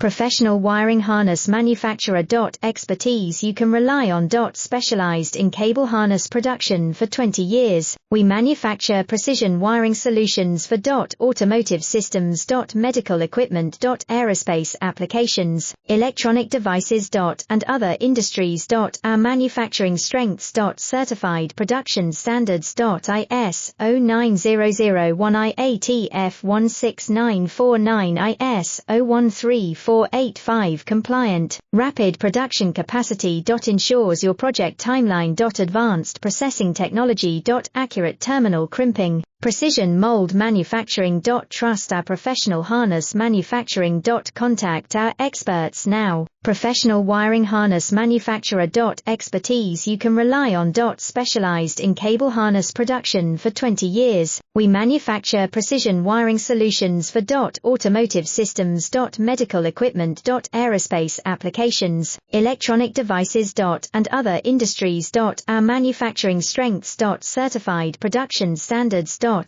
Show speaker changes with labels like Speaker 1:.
Speaker 1: Professional wiring harness manufacturer. Expertise you can rely on. Specialized in cable harness production for 20 years, we manufacture precision wiring solutions for automotive systems. Medical equipment. Aerospace applications, electronic devices. And other industries. Our manufacturing strengths. Certified production standards. ISO 9001 IATF 16949 ISO 13485 compliant. Rapid production capacity. Ensures your project timeline. Advanced processing technology. Accurate terminal crimping. Precision mold manufacturing. Trust our professional harness manufacturing. Contact our experts now. Professional wiring harness manufacturer. Expertise you can rely on. Specialized in cable harness production for 20 years, we manufacture precision wiring solutions for automotive systems. Medical equipment. Aerospace applications, electronic devices. And other industries. Our manufacturing strengths. Certified production standards.